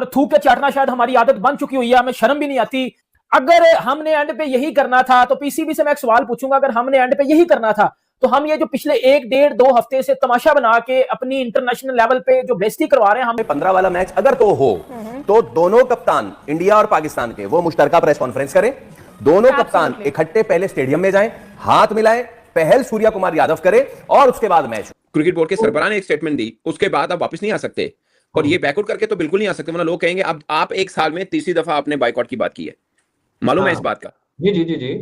और थूक के चाटना शायद हमारी आदत बन चुकी हुई है, हमें शर्म भी नहीं आती। अगर हमने एंड पे यही करना था तो पीसीबी से मैं एक सवाल पूछूंगा, अगर हमने एंड पे यही करना था तो हम ये जो पिछले 1-1.5 हफ्ते से तमाशा बना के अपनी इंटरनेशनल लेवल पे जो बेइज्जती करवा रहे हैं, हम 15 वाला मैच अगर तो हो तो दोनों कप्तान इंडिया और पाकिस्तान के वो मुश्तरका प्रेस कॉन्फ्रेंस करें, दोनों कप्तान इकट्ठे पहले स्टेडियम में जाएं, हाथ मिलाएं, पहल सूर्या कुमार यादव करे और उसके बाद मैच। क्रिकेट बोर्ड के सरबराह ने एक स्टेटमेंट दी, उसके बाद आप वापस नहीं आ सकते, और ये बैकआउट करके तो बिल्कुल नहीं आ सकते, वरना लोग कहेंगे अब आप एक साल में तीसरी दफा आपने बाइकआउट की बात की है, मालूम है इस बात का? जी जी जी जी,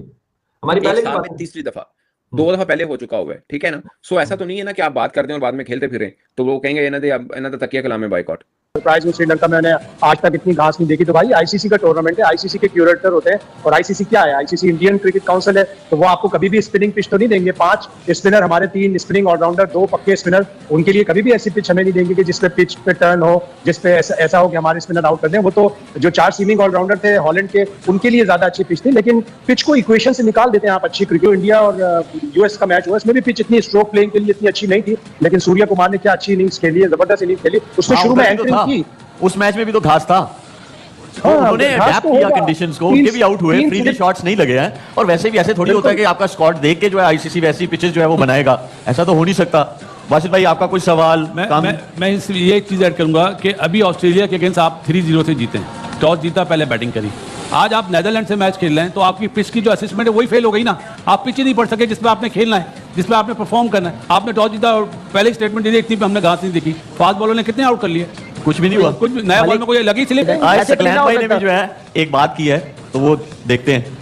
हमारी पहले साल में तीसरी दफा, 2 दफा पहले हो चुका हुआ है, ठीक है ना? सो ऐसा तो नहीं है ना कि आप बात करते हैं और बाद में खेलते फिरें, तो लोग कहेंगे इन्होंने तकिया कलाम में बाइकआउट। सरप्राइज में श्रीलंका में मैंने आज तक इतनी घास नहीं देखी। तो भाई आईसीसी का टूर्नामेंट है, आईसीसी के क्यूरेटर होते हैं, और आईसीसी क्या है? आईसीसी इंडियन क्रिकेट काउंसिल है, तो वो आपको कभी भी स्पिनिंग पिच तो नहीं देंगे। 5 स्पिनर हमारे, 3 स्पिनिंग ऑलराउंडर, 2 पक्के स्पिनर, उनके लिए कभी भी ऐसी पिच हमें नहीं देंगे कि जिसपे पिच पे टर्न हो, जिसपे ऐसा हो कि हमारे स्पिनर आउट कर दें। वो तो जो 4 सीमिंग ऑलराउंडर थे हॉलैंड के, उनके लिए ज्यादा अच्छी पिच थी, लेकिन पिच को इक्वेशन से निकाल देते हैं आप। अच्छी क्रिकेट इंडिया और यूएस का मैच हुआ, इसमें भी पिच इतनी स्ट्रोक प्लेइंग के लिए इतनी अच्छी नहीं थी, लेकिन सूर्या कुमार ने क्या अच्छी इनिंग्स खेली है, जबरदस्त इनिंग्स खेली। उसने शुरू में एंट्री की, उस मैच में भी तो घास था, उन्होंने अडैप्ट किया कंडीशंस को, उनके भी आउट हुए, फ्रीली शॉट्स नहीं लगे हैं। और वैसे भी ऐसे थोड़ी होता है कि आपका स्क्वाड देख के जो है आईसीसी वैसी पिचेस जो है वो बनाएगा, ऐसा तो हो नहीं सकता। वासिफ भाई आपका कोई सवाल? मैं ये एक चीज ऐड करूंगा कि अभी ऑस्ट्रेलिया के अगेंस्ट आप 3-0 से जीते, टॉस जीता, पहले बैटिंग करी। आज आप नीदरलैंड से मैच खेल रहे हैं तो आपकी पिच की जो असेसमेंट है वही फेल हो गई ना। आप पिच ही नहीं पढ़ सके जिसमें आपने खेलना है, जिसमें आपने परफॉर्म करना है। आपने टॉस जीता और पहले स्टेटमेंट दी, इतनी पे हमने घास नहीं देखी। फास्ट बॉलर ने कितने आउट कर लिए? कुछ भी नहीं हुआ, कुछ नया बॉल में कोई लगी स्लिप। आज सकलैन भाई ने भी जो है एक बात की है, तो वो देखते हैं।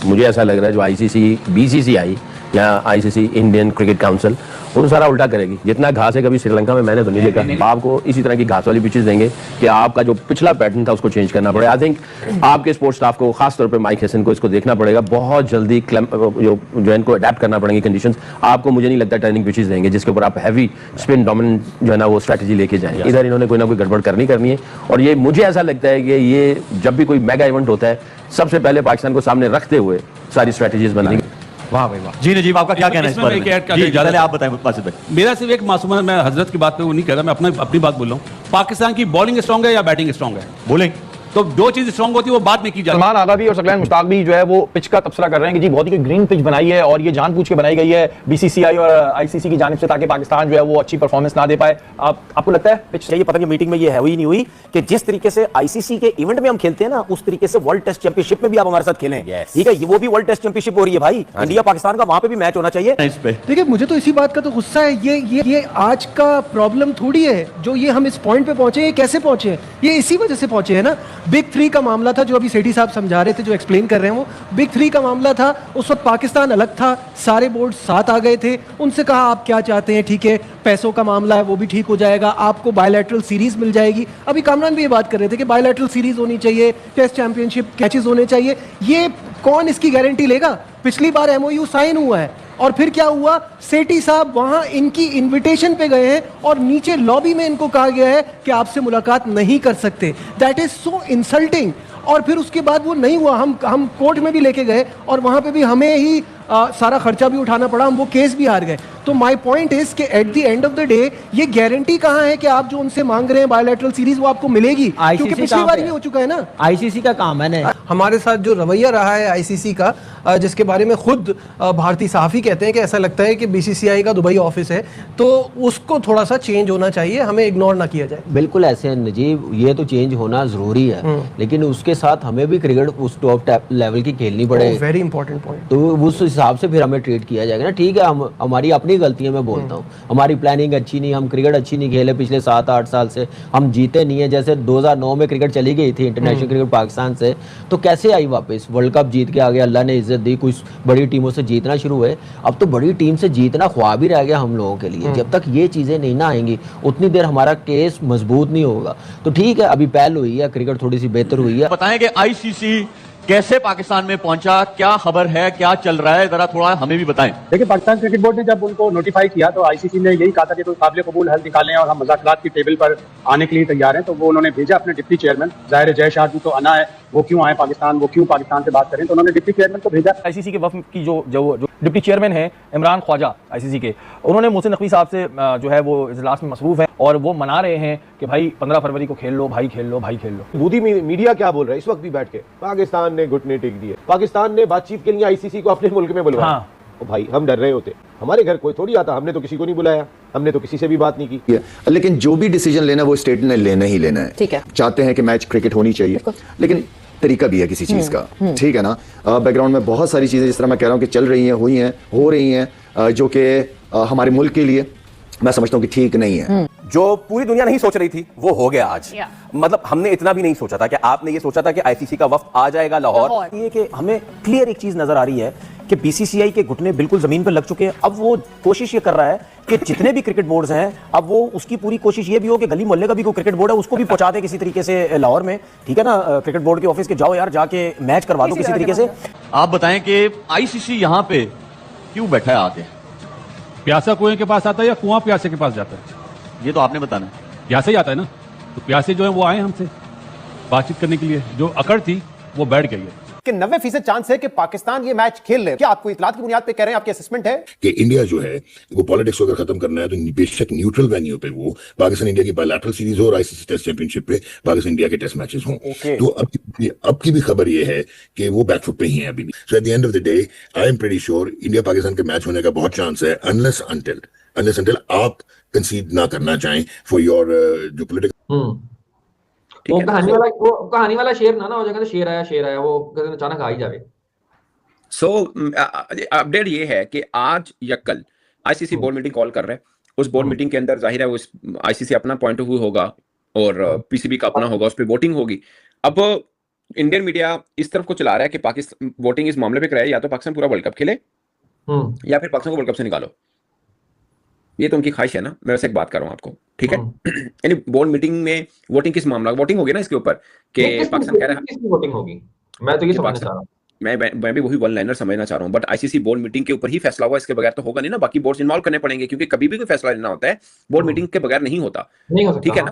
मुझे ऐसा लग रहा है जो आईसीसी, बीसीसीआई या आईसीसी इंडियन क्रिकेट काउंसिल, वो सारा उल्टा करेगी। जितना घास है कभी श्रीलंका में मैंने तो नहीं देखा। आपको इसी तरह की घास वाली पिचेस देंगे कि आपका जो पिछला पैटर्न था उसको चेंज करना पड़ेगा। आई थिंक आपके स्पोर्ट्स स्टाफ को, खासतौर पे माइक हेसन को, इसको देखना पड़ेगा। बहुत जल्दी जो इनको अडेप्ट करना पड़ेंगी कंडीशंस। आपको मुझे नहीं लगता टर्निंग पिचेस देंगे जिसके ऊपर आप हैवी स्पिन डोमिनेंट जो है ना वो स्ट्रैटेजी लेके जाएंगे। इधर इन्होंने कोई ना कोई गड़बड़ करनी है, और ये मुझे ऐसा लगता है कि ये जब भी कोई मेगा इवेंट होता है सबसे पहले पाकिस्तान को सामने रखते हुए सारी स्ट्रैटेजीज बनेंगी। वाह भाई वाह। जी नजीब, आपका क्या कहना है इस बारे में? पहले आप बताएं वासिफ भाई। मेरा सिर्फ एक मासूम, मैं हजरत की बात पे वो नहीं कह रहा, मैं अपनी बात बोल रहा हूँ। पाकिस्तान की बॉलिंग स्ट्रांग है या बैटिंग स्ट्रांग है? बॉलिंग। तो दो चीज स्ट्रांग होती है वो बात में की जाती है। सलमान आगा भी और सकलैन मुश्ताक भी जो है वो पिच का तबसरा कर रहे हैं कि जी बहुत ही ग्रीन पिच बनाई है, और ये जानबूझ के बनाई गई है बीसीसीआई और आईसीसी की जानिब से, ताकि पाकिस्तान जो है वो अच्छी परफॉर्मेंस ना दे पाए। आपको लगता है पिच ये पता नहीं मीटिंग में ये है हुई नहीं हुई कि जिस तरीके से आईसीसी के इवेंट में हम खेलते हैं ना, उस तरीके से वर्ल्ड टेस्ट चैंपियनशिप में भी आप हमारे साथ खेलें? ठीक है, वो भी वर्ल्ड टेस्ट चैंपियनशिप हो रही है भाई, इंडिया पाकिस्तान का, वहां पे भी मैच होना चाहिए। देखिए मुझे तो इसी बात का तो गुस्सा है, ये आज का प्रॉब्लम थोड़ी है जो ये हम इस पॉइंट पे पहुंचे। ये कैसे पहुंचे? ये इसी वजह से पहुंचे है ना। बिग 3 का मामला था जो अभी सेठी साहब समझा रहे थे, जो एक्सप्लेन कर रहे हैं, वो बिग 3 का मामला था। उस वक्त पाकिस्तान अलग था, सारे बोर्ड साथ आ गए थे, उनसे कहा आप क्या चाहते हैं, ठीक है पैसों का मामला है वो भी ठीक हो जाएगा, आपको बायलैटरल सीरीज मिल जाएगी। अभी कामरान भी ये बात कर रहे थे कि बायलैटरल सीरीज होनी चाहिए, टेस्ट चैंपियनशिप कैचेस होने चाहिए। ये कौन इसकी गारंटी लेगा? पिछली बार एमओयू साइन हुआ है और फिर क्या हुआ? सेठी साहब वहां इनकी इनविटेशन पे गए हैं और नीचे लॉबी में इनको कहा गया है कि आपसे मुलाकात नहीं कर सकते। That is so insulting. और फिर उसके बाद वो नहीं हुआ, हम कोर्ट में भी लेके गए और वहां पे भी हमें ही सारा खर्चा भी उठाना पड़ा, हम वो केस भी हार गए। तो माय पॉइंट इज कि eight the end of the day ये गारंटी कहाँ है कि आप जो उनसे मांग रहे हैं बायलैटरल सीरीज वो आपको मिलेगी? क्योंकि पिछली बार भी हो चुका है ना। आईसीसी का काम है ना। हमारे साथ जो रवैया रहा है आईसीसी का, जिसके बारे में खुद भारतीय सहाफ़ी कहते हैं कि ऐसा लगता है कि बीसीसीआई का दुबई ऑफिस है, तो उसको थोड़ा सा चेंज होना चाहिए, हमें इग्नोर ना किया जाए। बिल्कुल ऐसे है नजीब, ये तो चेंज होना जरूरी है, लेकिन उसके साथ हमें भी क्रिकेट उस टॉप लेवल की खेलनी पड़ेगी। Very important point. तो उस हिसाब से फिर हमें ट्रीट किया जाएगा ना। ठीक है, हमारी अपनी गलती है, मैं बोलता हूँ, हमारी प्लानिंग अच्छी नहीं, हम क्रिकेट अच्छी नहीं खेले पिछले 7-8 साल से, हम जीते नहीं है। जैसे 2009 में क्रिकेट चली गई थी इंटरनेशनल क्रिकेट पाकिस्तान से, तो कैसे आई वापस? वर्ल्ड कप जीत के आ गया, अल्लाह ने इज्जत दी, कुछ बड़ी टीमों से जीतना शुरू हुए। अब तो बड़ी टीम से जीतना ख्वाब ही रह गया हम लोगों के लिए। जब तक ये चीजें नहीं ना आएंगी उतनी देर हमारा केस मजबूत नहीं होगा। तो ठीक है, अभी पहल हुई है, क्रिकेट थोड़ी सी बेहतर हुई है। बताएं कि आईसीसी कैसे पाकिस्तान में पहुंचा, क्या खबर है, क्या चल रहा है, जरा थोड़ा हमें भी बताएं। देखिए, पाकिस्तान क्रिकेट बोर्ड ने जब उनको नोटिफाई किया तो आईसीसी ने यही कहा था कि कोई काबिल कबूल हल निकालें और हम मुज़ाकरात की टेबल पर आने के लिए तैयार हैं। तो वो उन्होंने भेजा अपने डिप्टी चेयरमैन, जाहिर जय शाह जी तो आना है, वो क्यों आए पाकिस्तान, वो क्यों पाकिस्तान से बात करें, तो उन्होंने डिप्टी चेयरमैन को भेजा। आईसीसी के वफ़ की जो डिप्टी चेयरमैन हैं इमरान ख्वाजा आईसीसी के, उन्होंने मोहसिन नकवी साहब से जो है वो इजलास में मसरूफ है और वो मना रहे हैं कि भाई 15 फरवरी को खेल लो भाई, खेल लो भाई, खेल लो। दूधी मीडिया क्या बोल रहा है इस वक्त भी बैठ के, पाकिस्तान ने घुटने टेक दिए, पाकिस्तान ने बातचीत के लिए आईसीसी को अपने मुल्क में बुलवाया। हाँ। तो भाई हम डर रहे होते, हमारे घर कोई थोड़ी आता, हमने तो किसी को नहीं बुलाया, हमने तो किसी से भी बात नहीं की। लेकिन जो भी डिसीजन लेना वो स्टेट ने लेना ही लेना है। ठीक है, चाहते हैं कि मैच क्रिकेट होनी चाहिए, लेकिन तरीका भी है किसी चीज का, ठीक है ना। बैकग्राउंड में बहुत सारी चीजें जिस तरह मैं कह रहा हूँ कि चल रही हैं, हुई हैं, हो रही हैं, जो कि हमारे मुल्क के लिए मैं समझता हूँ कि ठीक नहीं है। जो पूरी दुनिया नहीं सोच रही थी वो हो गया आज। मतलब हमने इतना भी नहीं सोचा था कि आपने ये सोचा था कि आईसीसी का वफ्द आ जाएगा लाहौर। ये कि हमें क्लियर एक चीज नजर आ रही है कि बीसीसीआई के घुटने बिल्कुल जमीन पर लग चुके हैं। अब वो कोशिश ये कर रहा है कि जितने भी क्रिकेट बोर्ड्स हैं, अब वो उसकी पूरी कोशिश ये भी हो कि गली मोहल्ले का भी कोई क्रिकेट बोर्ड है उसको भी पहुंचा दे किसी तरीके से लाहौर में, ठीक है ना। क्रिकेट बोर्ड के ऑफिस के जाओ यार, जाके मैच करवा दो किसी तरीके से। आप बताएं कि आईसीसी यहां पे क्यों बैठा है आके? प्यासा कुएं के पास आता है या कुआं प्यासे के पास जाता है? ये तो आपने बताना। प्यासे ही आता है ना, तो प्यासे जो है वो आए हमसे बातचीत करने के लिए, जो अकड़ थी वो बैठ गई है कि 90% चांस है कि पाकिस्तान ये मैच खेल ले। क्या आपको इतलात की बुनियाद पे कह रहे हैं, आपकी असेसमेंट है कि इंडिया जो है वो पॉलिटिक्स को अगर खत्म करना है तो बेशक न्यूट्रल वेन्यू पे वो पाकिस्तान इंडिया की बायलैटरल सीरीज हो और आईसीसी टेस्ट चैंपियनशिप पे पाकिस्तान इंडिया के टेस्ट मैचेस हों। तो अब की भी खबर ये है कि वो बैकफुट पे ही है अभी भी। So at the end of the day I am pretty sure India Pakistan के मैच होने का बहुत चांस है, अनलेस अंटिल आप कंसीड ना करना चाहें फॉर योर जो पोलिटिकल। वो कहानी वाला शेर ना हो जाएगा, शेर आया वो अचानक आ ही जावे। सो अपडेट ये है कि आज या कल आईसीसी बोर्ड मीटिंग कॉल कर रहा है। उस बोर्ड मीटिंग के अंदर जाहिर है वो आईसीसी अपना पॉइंट ऑफ व्यू होगा और पीसीबी का अपना होगा, उस पर वोटिंग होगी। अब इंडियन मीडिया इस तरफ को चला रहा है कि पाकिस्तान वोटिंग इस मामले पे कराए, या तो पाकिस्तान पूरा वर्ल्ड कप खेले या फिर पाकिस्तान को वर्ल्ड कप से निकालो। ये तो उनकी ख्वाहिश है ना। मैं वैसे एक बात कर रहा हूँ आपको, ठीक है। यानी बोर्ड मीटिंग में वोटिंग किस मामला, वोटिंग होगी ना इसके ऊपर कि पाकिस्तान कह रहा है वोटिंग होगी। मैं तो ये समझना चाह रहा हूँ, मैं भी वही वन लाइनर समझना चाह रहा हूँ। बट आईसीसी बोर्ड मीटिंग के ऊपर ही फैसला हुआ, इसके बगैर तो होगा नहीं ना। बाकी बोर्ड्स इन्वॉल्व करने पड़ेंगे, क्योंकि कभी भी कोई फैसला लेना होता है बोर्ड मीटिंग के बगैर नहीं होता, ठीक है ना।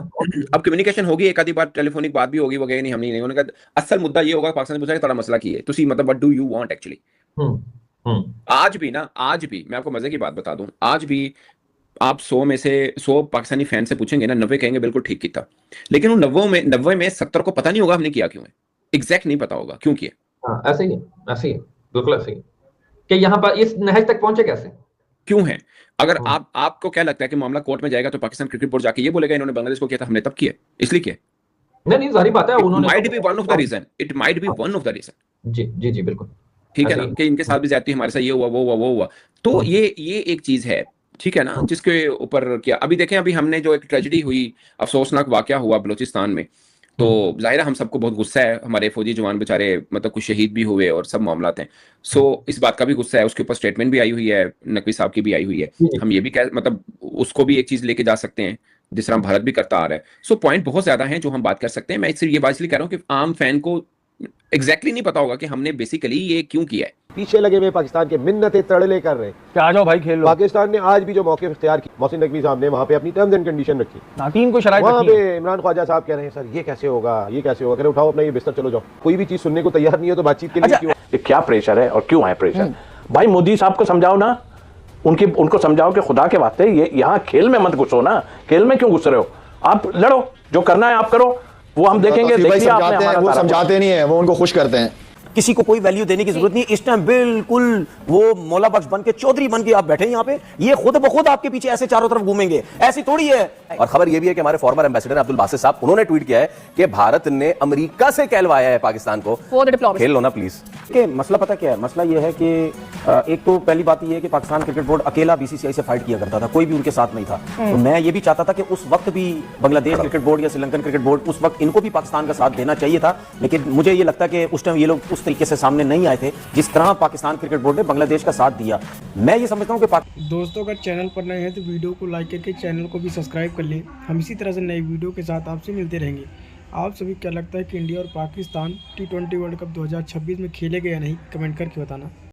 अब कम्युनिकेशन होगी, एक आधी बार टेलीफोनिक बात भी होगी, वो नहीं हम नहीं उन्होंने कहा असल मुद्दा ये होगा पाकिस्तान ने पूछा कि तेरा मसला की है, तुसी मतलब what do you want actually. आज भी मैं आपको मजे की बात बता दूं, आज भी आप 100 में से 100 पाकिस्तानी फैन से पूछेंगे ना, 90 कहेंगे बिल्कुल ठीक किया, लेकिन उन 90 में 70 को पता नहीं होगा हमने किया क्यों है, एग्जैक्ट नहीं पता होगा क्यों किया। ऐसे ही बिल्कुल ऐसे ही कि यहाँ पर इस नहज तक पहुंचे कैसे, क्यों है। अगर आपको क्या लगता है कि मामला कोर्ट में जाएगा तो पाकिस्तान क्रिकेट बोर्ड जाके ये बोलेगा इन्होंने बांग्लादेश को किया था, हमने तब किया, इसलिए किया? नहीं जाहिर बात है उन्होंने might be one of the reason, it might be one of the reason. जी बिल्कुल ठीक है ना, कि इनके साथ भी ज्यादती, हमारे साथ ये हुआ वो हुआ। तो ये एक चीज है, ठीक है ना, जिसके ऊपर क्या अभी देखें, अभी हमने जो एक ट्रेजेडी हुई, अफसोसनाक वाकया हुआ बलूचिस्तान में, तो जाहिर है हम सबको बहुत गुस्सा है, हमारे फौजी जवान बेचारे मतलब कुछ शहीद भी हुए और सब मामलात हैं। सो इस बात का भी गुस्सा है, उसके ऊपर स्टेटमेंट भी आई हुई है, नकवी साहब की भी आई हुई है। हम ये भी कह मतलब उसको भी एक चीज लेके जा सकते हैं जिस तरह भारत भी करता आ रहा है। सो पॉइंट बहुत ज्यादा हैं जो हम बात कर सकते हैं। मैं सिर्फ ये बात इसलिए कह रहा हूँ कि आम फैन को एग्जैक्टली नहीं पता होगा कि हमने बेसिकली ये क्यों किया है। पीछे लगे हुए पाकिस्तान के मिन्नतें तड़ले कर रहे हैं, आ जाओ भाई खेल लो। पाकिस्तान ने आज भी जो मौके इख्तियार की, मोहसिन नकवी साहब ने वहां पे अपनी टर्म्स एंड कंडीशन रखी, टीम को शराइत वहां रखी है। पे इमरान ख्वाजा साहब कह रहे हैं सर ये कैसे होगा, ये कैसे होगा, कह रहे उठाओ अपना ये बिस्तर चलो जाओ। कोई भी चीज सुनने को तैयार नहीं है तो बातचीत के लिए क्यों? क्या प्रेशर है और क्यों है प्रेशर? भाई मोदी साहब को समझाओ ना, उनको समझाओ कि खुदा के वास्ते ये यहाँ खेल में मत घुसो ना, खेल में क्यों घुस रहे हो, आप लड़ो, जो करना है आप करो, वो हम देखेंगे। वो समझाते नहीं है, वो उनको खुश करते हैं। किसी को कोई वैल्यू देने की जरूरत नहीं। इस टाइम बिल्कुल वो मौला बख्श बन के, चौधरी बन के आप बैठे हैं यहाँ पे, ये खुद ब खुद आपके पीछे ऐसे चारों तरफ घूमेंगे, ऐसी थोड़ी है। और खबर ये भी है कि हमारे फॉर्मर एम्बेसडर अब्दुल बासित साहब, उन्होंने ट्वीट किया है कि भारत ने अमेरिका से कहलवाया है पाकिस्तान को, खेल लो ना प्लीज। कि मसला पता क्या है, मसला ये है कि एक तो पहली बात ये है कि पाकिस्तान क्रिकेट बोर्ड अकेला बीसीसीआई से फाइट किया करता था, कोई भी उनके साथ नहीं था। तो मैं ये भी चाहता था कि उस वक्त भी बांग्लादेश क्रिकेट बोर्ड या श्रीलंकन क्रिकेट बोर्ड, उस वक्त इनको भी पाकिस्तान का साथ देना चाहिए था। लेकिन मुझे ये लगता है कि उस टाइम ये लोग उस तरीके से सामने नहीं आए थे जिस तरह पाकिस्तान क्रिकेट बोर्ड ने बांग्लादेश का साथ दिया। मैं ये समझता हूँ कि दोस्तों अगर चैनल पर नए हैं तो वीडियो को लाइक करके चैनल को भी सब्सक्राइब कर लें। हम इसी तरह से नई वीडियो के साथ आपसे मिलते रहेंगे। आप सभी क्या लगता है कि इंडिया और पाकिस्तान T20 वर्ल्ड कप 2026 में खेलेगा या नहीं, कमेंट करके बताना।